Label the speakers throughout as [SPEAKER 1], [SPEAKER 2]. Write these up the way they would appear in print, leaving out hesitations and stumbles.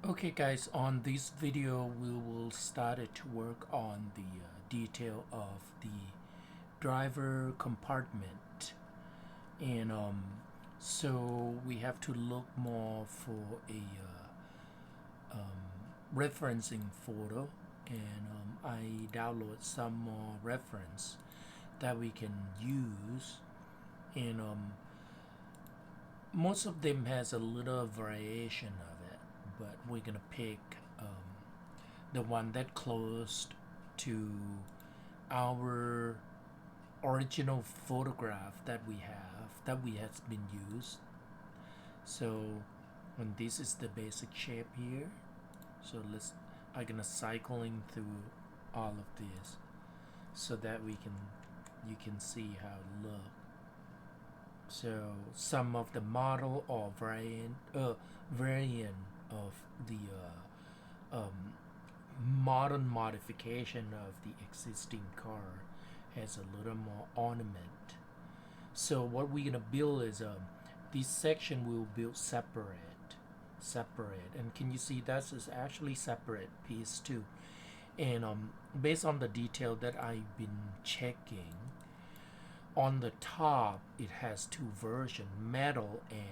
[SPEAKER 1] Okay guys, on this video we will start to work on the detail of the driver compartment, and so we have to look more for a referencing photo, and I download some more reference that we can use, and most of them has a little variation of it, but we're gonna pick the one that close to our original photograph that we have has been used. So when this is the basic shape here, so I'm gonna cycling through all of this so that you can see how it looks. So some of the model or variant of the modern modification of the existing car has a little more ornament. So what we're gonna build is this section we'll build separate, and can you see that is actually separate piece too? And based on the detail that I've been checking, on the top it has two versions, metal and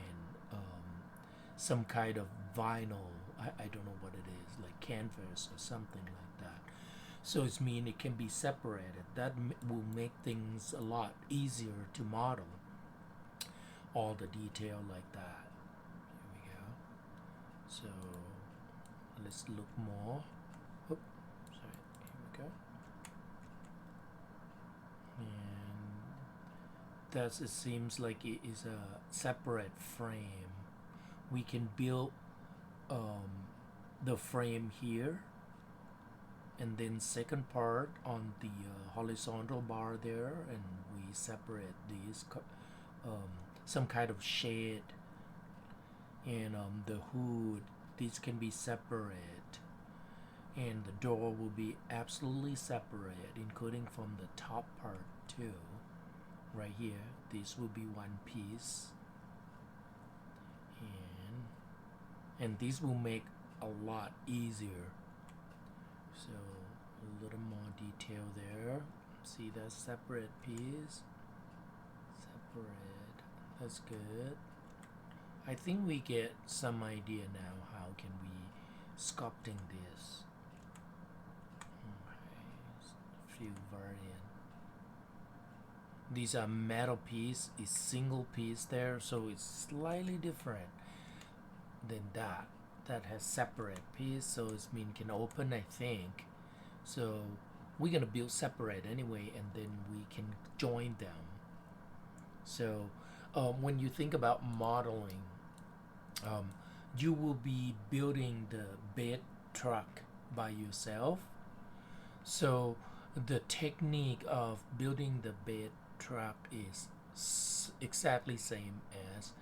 [SPEAKER 1] some kind of vinyl. I don't know what it is, like canvas or something like that. So it's mean it can be separated. That will make things a lot easier to model all the detail like that. Here we go. So let's look more. Oops, sorry. Here we go. And thus it seems like it is a separate frame. We can build the frame here, and then second part on the horizontal bar there, and we separate these some kind of shade, and the hood, these can be separate, and the door will be absolutely separate, including from the top part too. Right here, this will be one piece, and this will make a lot easier. So a little more detail there. See that separate piece? Separate. That's good. I think we get some idea now how can we sculpting this. Okay, few variant. These are metal piece, is single piece there, so it's slightly different than that. That has separate piece, so it's mean can open, I think. So we're gonna build separate anyway, and then we can join them. So when you think about modeling, you will be building the bed truck by yourself. So the technique of building the bed truck is exactly same as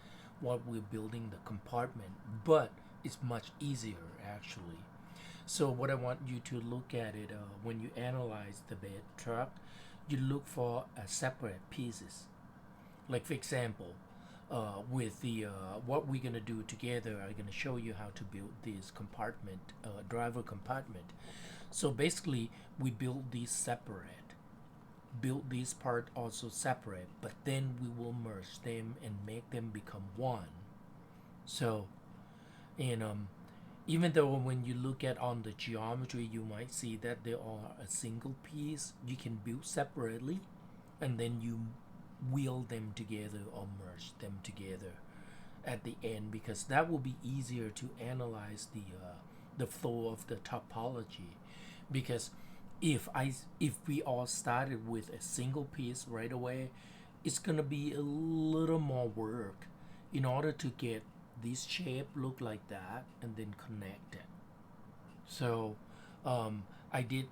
[SPEAKER 1] what we're building the compartment, but it's much easier actually. So what I want you to look at it, when you analyze the bed truck, you look for separate pieces. Like for example, with the what we're gonna do together, I'm gonna show you how to build this compartment, driver compartment. So basically, we build these separate, build this part also separate, but then we will merge them and make them become one. So, and even though when you look at on the geometry, you might see that there are a single piece you can build separately, and then you wheel them together or merge them together at the end, because that will be easier to analyze the flow of the topology. Because if we all started with a single piece right away, it's gonna be a little more work in order to get this shape look like that and then connect it. So I did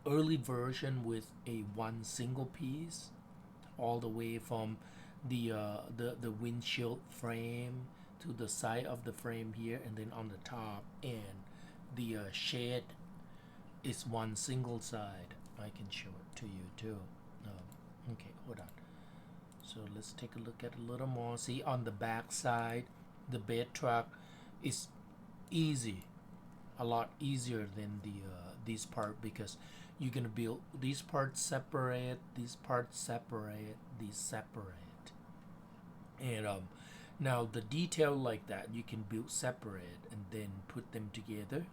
[SPEAKER 1] early version with a one single piece all the way from the windshield frame to the side of the frame here, and then on the top, and the shade is one single side. I can show it to you too. Okay, hold on. So let's take a look at a little more. See on the back side, the bed truck is easy, a lot easier than the this part, because you're gonna build these parts separate, these parts separate, these separate, and now the detail like that you can build separate and then put them together,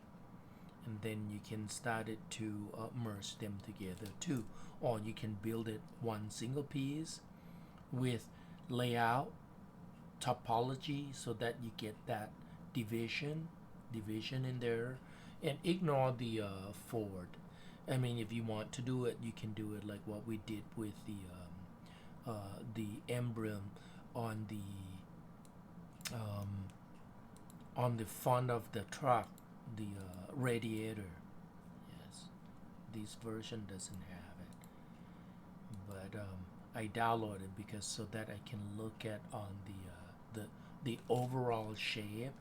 [SPEAKER 1] and then you can start it to merge them together too, or you can build it one single piece with layout topology so that you get that division in there, and ignore the forward. I mean, if you want to do it, you can do it like what we did with the emblem on the front of the truck, the radiator. Yes, this version doesn't have it, but I downloaded because so that I can look at on the overall shape.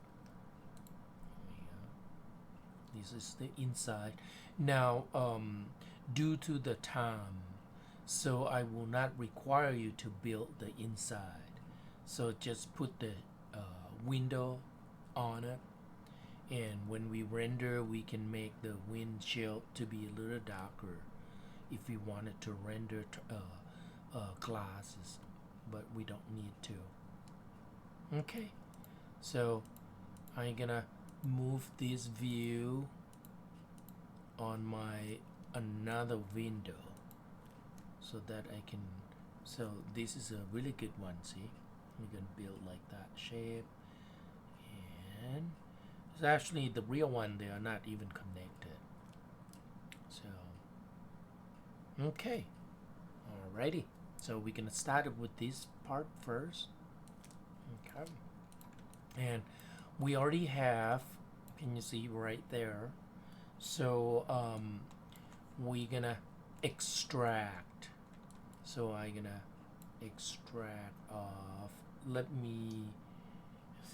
[SPEAKER 1] This is the inside. Now, due to the time, so I will not require you to build the inside. So just put the window on it, and when we render, we can make the windshield to be a little darker if we wanted to render glasses, but we don't need to. Okay, so I'm gonna move this view on my another window so that I can, so this is a really good one. See, we can build like that shape, and it's actually the real one, they are not even connected. So okay, alrighty, so we're gonna start with this part first. Okay, and we already have, can you see right there? So we're gonna extract. So I'm gonna extract off. Let me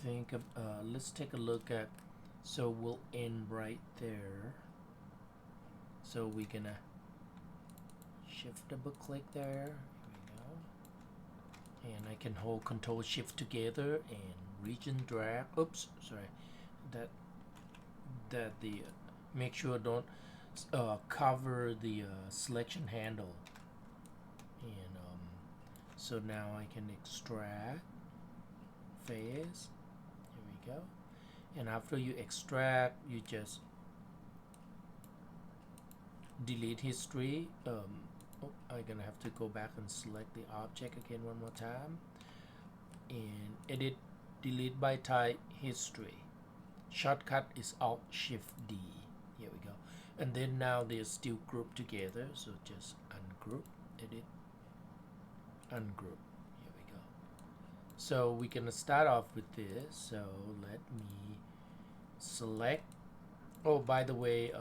[SPEAKER 1] think of, let's take a look at, so we'll end right there. So we're gonna shift double click there. Here we go. And I can hold Control Shift together and region drag. Oops, sorry. That the make sure don't cover the selection handle. And so now I can extract face. Here we go. And after you extract, you just delete history. I'm gonna have to go back and select the object again one more time, and edit, delete by type, history. Shortcut is Alt Shift D. Here we go. And then now they're still grouped together, so just ungroup, edit, ungroup. Here we go. So we're gonna start off with this. So let me select. Oh, by the way,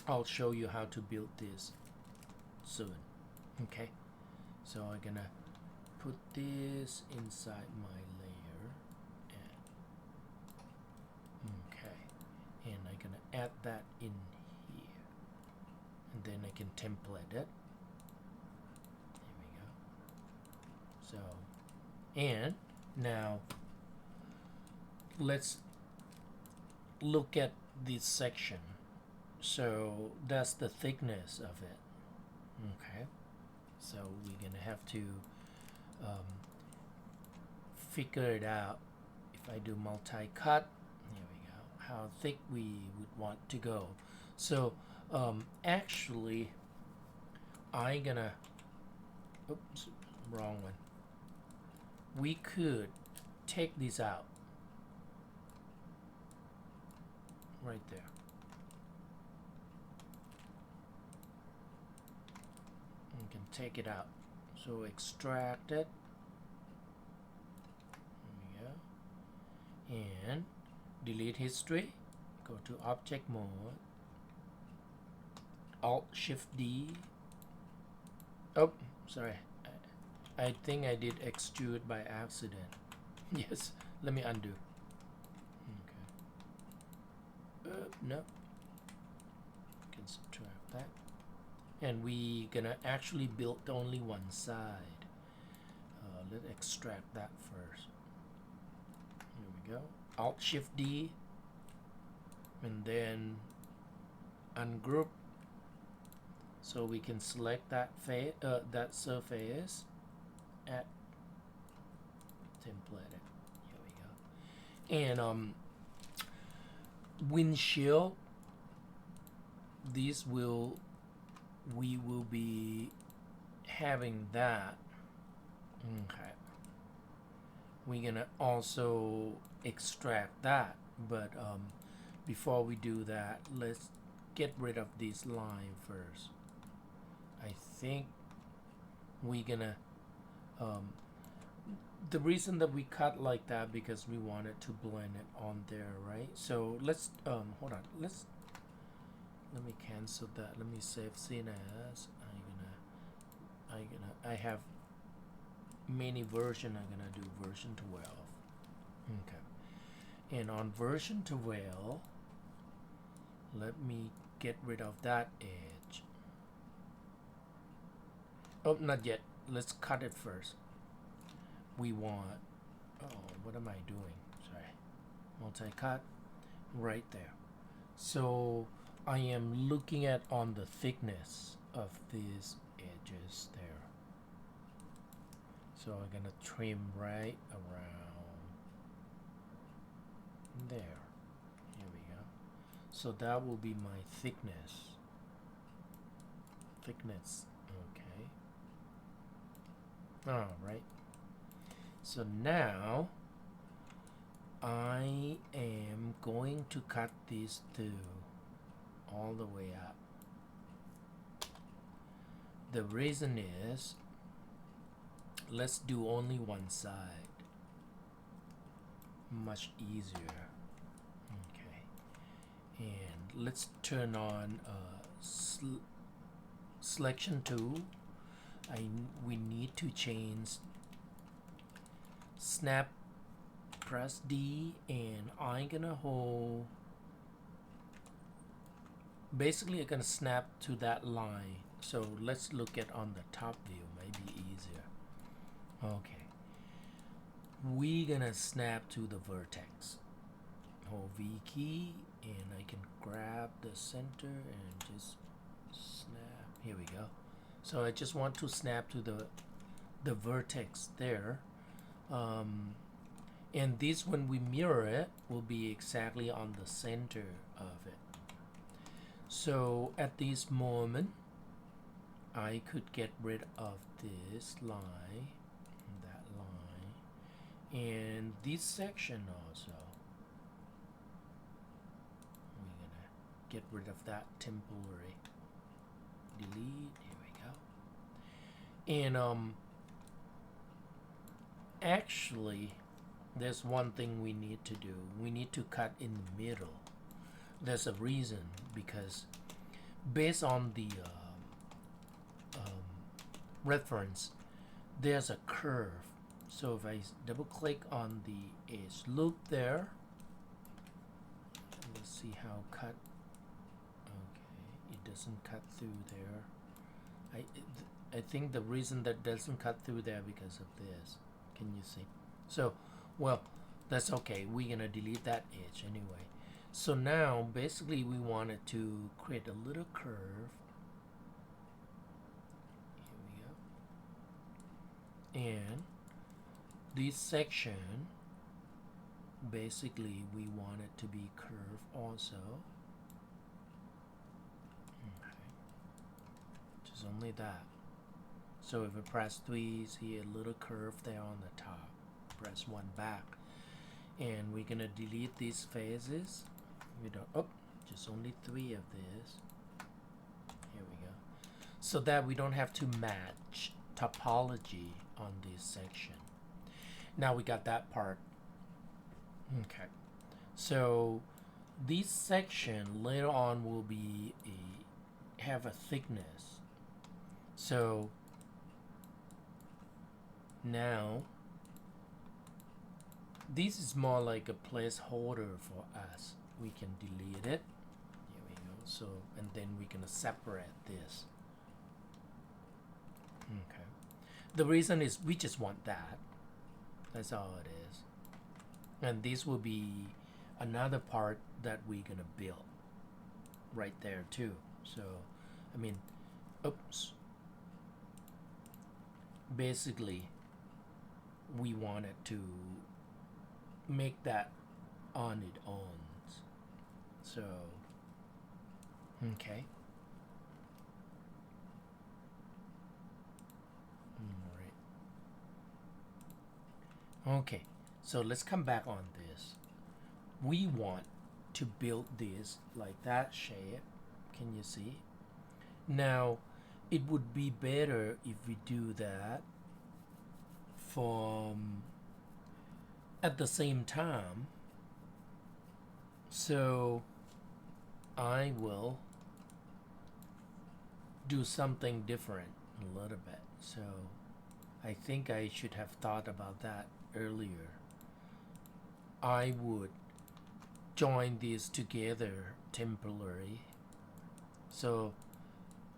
[SPEAKER 1] I'll show you how to build this soon. Okay, so I'm gonna put this inside my layer. Okay, and I'm gonna add that in here, and then I can template it. There we go. So, and now let's look at this section. So that's the thickness of it. Okay, so we're gonna have to figure it out. If I do multi-cut, here we go, how thick we would want to go. So actually I'm gonna, oops, wrong one. We could take this out right there. You can take it out. So extract it. There we go. And delete history. Go to object mode. Alt Shift D. Oh, sorry. I think I did extrude by accident. Yes, let me undo. Okay. No. Can subtract that. And we gonna actually build only one side. Let's extract that first. Here we go. Alt Shift D. and then ungroup, so we can select that that surface, add template it. Here we go. And windshield, we will be having that. Okay, we're gonna also extract that, but before we do that, let's get rid of this line first. I think we're gonna the reason that we cut like that because we wanted to blend it on there, right? So let's hold on, let me cancel that. Let me save scene as. I have many version. I'm gonna do version 12. Okay, and on version 12, let me get rid of that edge. Oh, not yet. Let's cut it first. We want, oh, what am I doing? Sorry, multi-cut right there. So I am looking at on the thickness of these edges there. So I'm gonna trim right around there. Here we go. So that will be my thickness. Okay. All right. So now I am going to cut these two all the way up. The reason is, let's do only one side. Much easier. Okay. And let's turn on selection tool. We need to change snap, press D, and I'm gonna hold, basically I'm gonna snap to that line. So let's look at on the top view, maybe easier. Okay, we're gonna snap to the vertex. Hold V key, and I can grab the center and just snap. Here we go. So I just want to snap to the vertex there. And this, when we mirror it, will be exactly on the center of it. So at this moment, I could get rid of this line, that line, and this section also. We're gonna get rid of that temporary. Delete. Here we go. And actually, there's one thing we need to do. We need to cut in the middle. There's a reason, because based on the reference, there's a curve. So if I double click on the edge loop there, let's see how cut. Okay, it doesn't cut through there. I think the reason that doesn't cut through there because of this. Can you see? So, well, that's okay. We're gonna delete that edge anyway. So now, basically, we wanted to create a little curve. Here we go. And this section, basically, we want it to be curved also. Okay. Just only that. So if I press 3, see a little curve there on the top. Press 1 back. And we're gonna delete these phases. We don't, oh, just only 3 of this. Here we go. So that we don't have to match topology on this section. Now we got that part. Okay. So this section later on will be have a thickness. So now this is more like a placeholder for us. We can delete it. Here we go. So, and then we're gonna separate this. Okay. The reason is we just want that. That's all it is. And this will be another part that we're gonna build right there too. So I mean, oops, basically we wanted to make that on its own. So okay. All right. Okay, so let's come back on this. We want to build this like that shape. Can you see? Now it would be better if we do that from at the same time. So I will do something different a little bit. So I think I should have thought about that earlier. I would join these together temporarily. So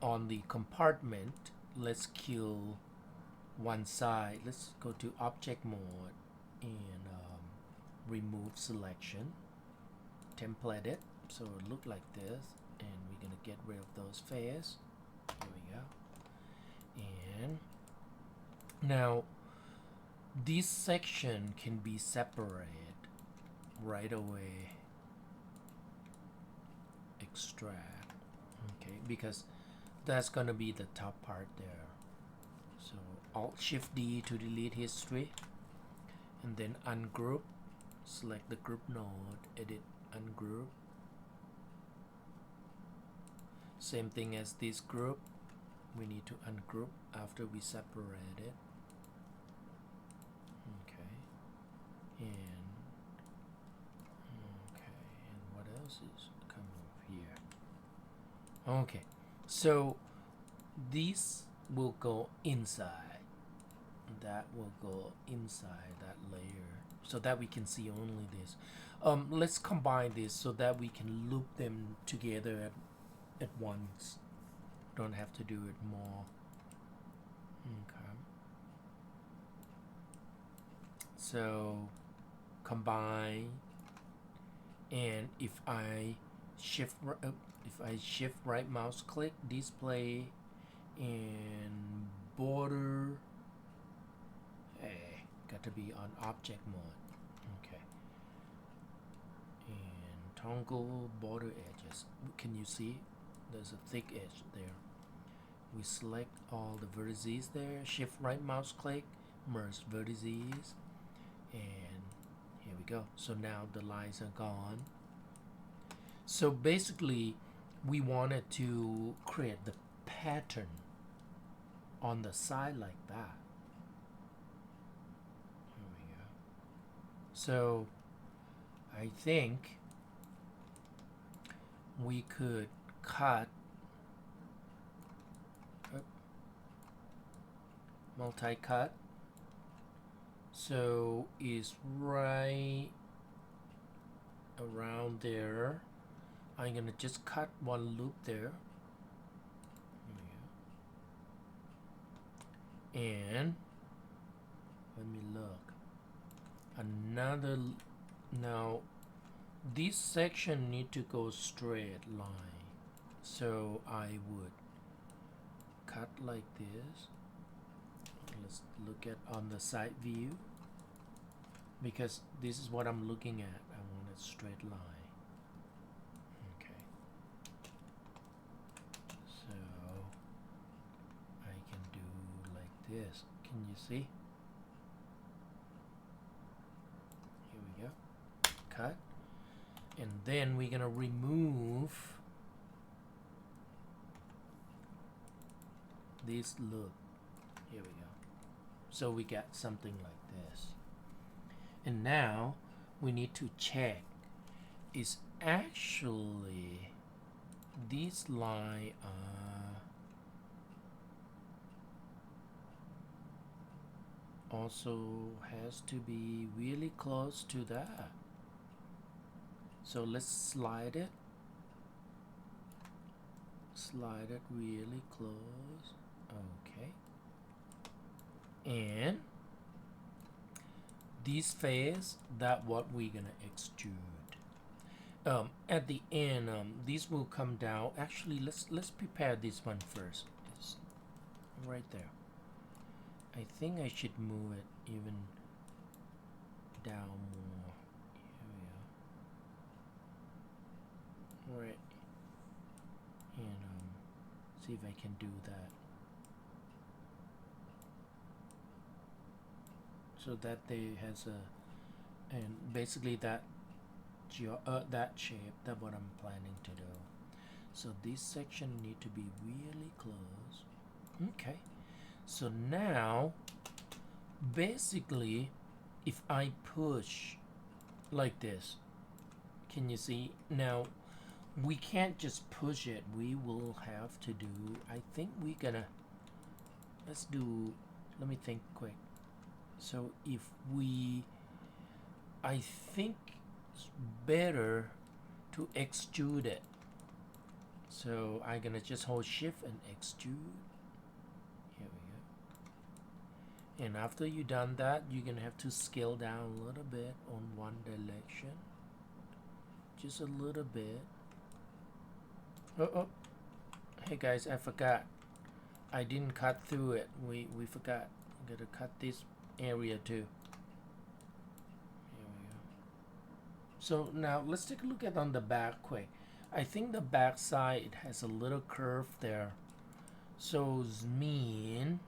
[SPEAKER 1] on the compartment, let's kill one side. Let's go to object mode and remove selection, template it so it look like this, and we're gonna get rid of those faces. Here we go. And now this section can be separated right away. Extract. Okay, because that's gonna be the top part there. So Alt Shift D to delete history, and then ungroup. Select the group node, edit, ungroup. Same thing as this group. We need to ungroup after we separate it. Okay. And what else is coming here? Okay. So this will go inside. That will go inside that layer, so that we can see only this. Let's combine this so that we can loop them together at once. Don't have to do it more. Okay. So combine, and if I shift right mouse click, display and border. Hey, got to be on object mode. Okay. And toggle border edges. Can you see? There's a thick edge there. We select all the vertices there. Shift right mouse click, merge vertices, and here we go. So now the lines are gone. So basically, we wanted to create the pattern on the side like that. Here we go. So I think we could cut multi-cut, so it's right around there. I'm gonna just cut one loop there. And let me look. Another. Now this section need to go straight line, so I would cut like this. Let's look at on the side view, because this is what I'm looking at. I want a straight line. Okay. So I can do like this. Can you see? Here we go. Cut. And then we're gonna remove this loop. Here we go. So we got something like this. And now we need to check, is actually this line also has to be really close to that. So let's slide it. Slide it really close. Okay. And this phase, that what we're gonna extrude. At the end, these will come down. Actually, let's prepare this one first. It's right there. I think I should move it even down more. Here we are. Right. And see if I can do that. So that they has a, and basically that that shape, that's what I'm planning to do. So this section need to be really close. Okay, so now basically if I push like this, can you see? Now we can't just push it, we will have to do, I think we're gonna, let's do, let me think quick. So if we, I think it's better to extrude it. So I'm gonna just hold shift and extrude. Here we go. And after you done that, you're gonna have to scale down a little bit on one direction. Just a little bit. Oh, hey guys, I forgot. I didn't cut through it. We forgot. I'm gonna cut this area too. Here we go. So now let's take a look at on the back quick. I think the back side, it has a little curve there. So mean,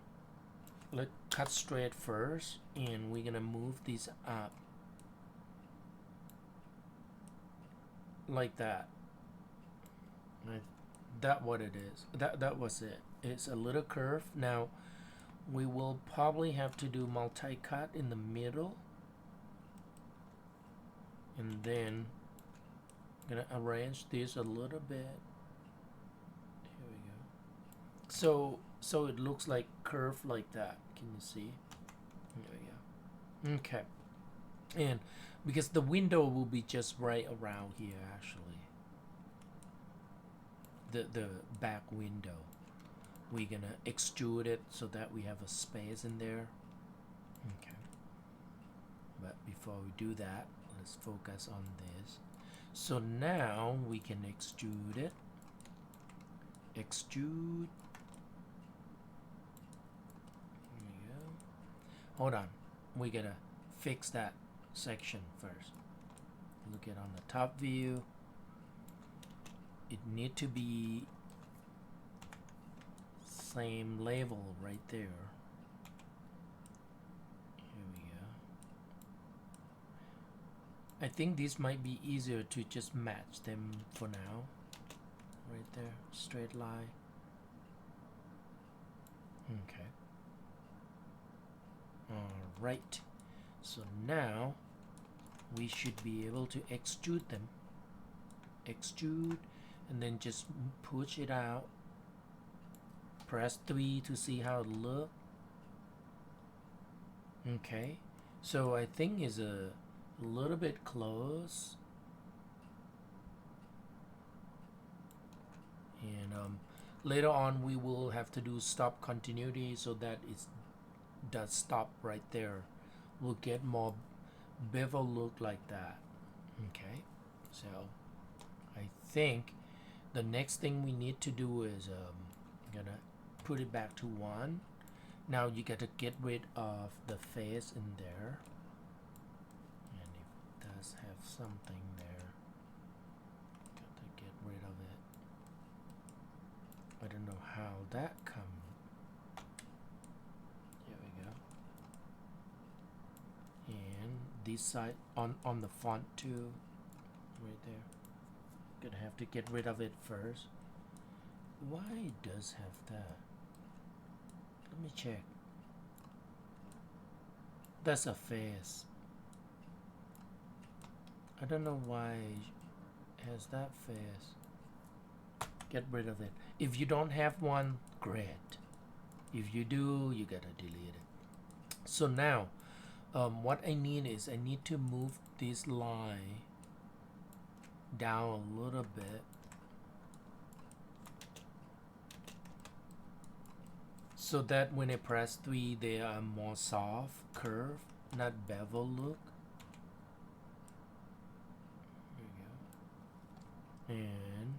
[SPEAKER 1] let's cut straight first, and we're gonna move these up like that. Right. That what it is. That was it. It's a little curve. Now we will probably have to do multi-cut in the middle, and then I'm gonna arrange this a little bit. Here we go. So it looks like curve like that. Can you see? There we go. Okay. And because the window will be just right around here, actually. The back window, we're gonna extrude it so that we have a space in there. Okay, but before we do that, let's focus on this. So now we can extrude it. Extrude. Here we go. Hold on, we gotta fix that section first. Look at on the top view. It need to be same level right there. Here we go. I think this might be easier to just match them for now. Right there, straight line. Okay. All right. So now we should be able to extrude them. Extrude. And then just push it out. Press 3 to see how it looks. Okay, so I think it's a little bit close. And later on we will have to do stop continuity so that it does stop right there. We'll get more bevel look like that. Okay, so I think the next thing we need to do is I'm gonna put it back to 1. Now you gotta get rid of the face in there, and it does have something there. Gotta get rid of it. I don't know how that comes. Here we go. And this side on the font too, right there. Gonna have to get rid of it first. Why it does have that? Let me check. That's a face. I don't know why it has that face. Get rid of it. If you don't have one, great. If you do, you gotta delete it. So now what I need is I need to move this line down a little bit, so that when I press 3 they are more soft curve, not bevel look. There you go. And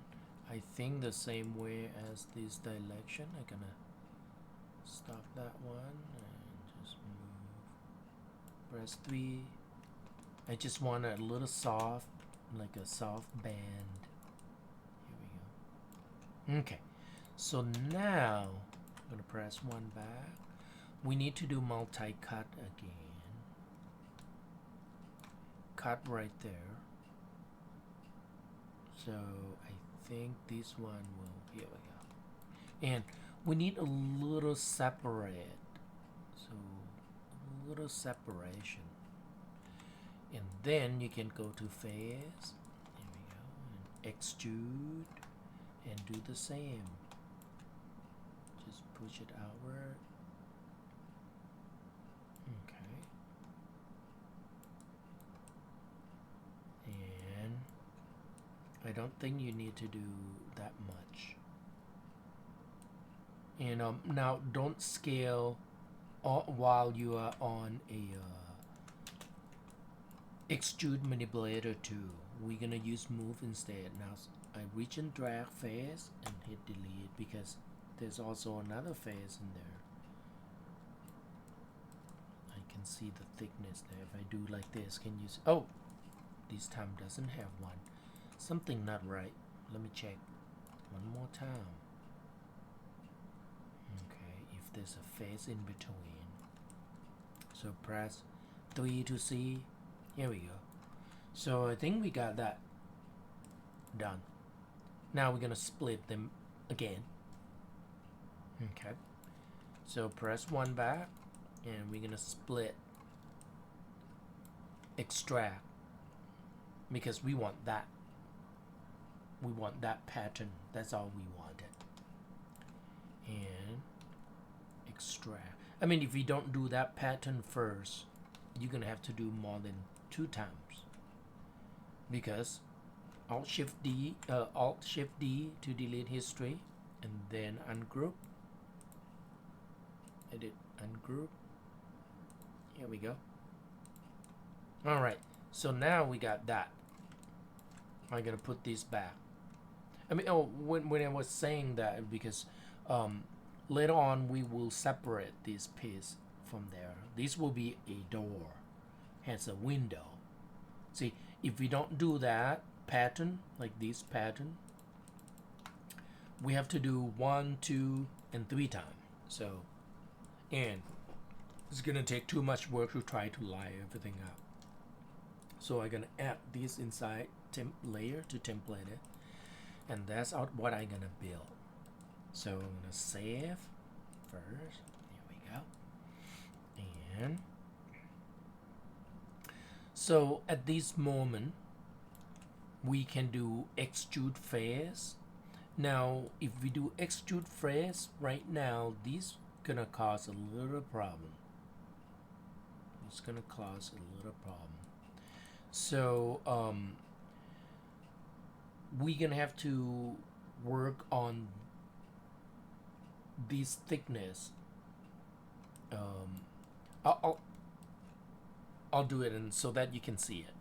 [SPEAKER 1] I think the same way as this direction, I'm gonna stop that one and just move. Press 3. I just want a little soft, like a soft band. Here we go. Okay, so now I'm gonna press 1 back. We need to do multi-cut again. Cut right there. So I think this one will, here we go. And we need a little separate. So a little separation. And then you can go to face. There we go. And extrude. And do the same. Just push it outward. Okay. And I don't think you need to do that much. And now don't scale while you are on a extrude manipulator 2. We're gonna use move instead. Now I reach and drag face and hit delete because there's also another face in there. I can see the thickness there. If I do like this, can you see? Oh, this time doesn't have one. Something not right. Let me check one more time. Okay, if there's a face in between. So press 3 to see. Here we go. So I think we got that done. Now we're gonna split them again. Okay. So press 1 back and we're gonna split, extract, because we want that. We want that pattern. That's all we wanted. And extract. I mean, if you don't do that pattern first, you're gonna have to do more than 2 times. Because Alt Shift D to delete history, and then ungroup. Edit, ungroup. Here we go. All right. So now we got that. I'm gonna put this back. I mean, when I was saying that, because later on we will separate this piece from there. This will be a door, hence a window. See, if we don't do that pattern, like this pattern, we have to do 1, 2, and 3 times. So, and it's gonna take too much work to try to line everything up. So I'm gonna add this inside layer to template it, and that's what I'm gonna build. So I'm gonna save first. Here we go. And so at this moment we can do extrude face. Now if we do extrude face right now, this gonna cause a little problem. It's gonna cause a little problem. So we're gonna have to work on this thickness. I'll do it and so that you can see it.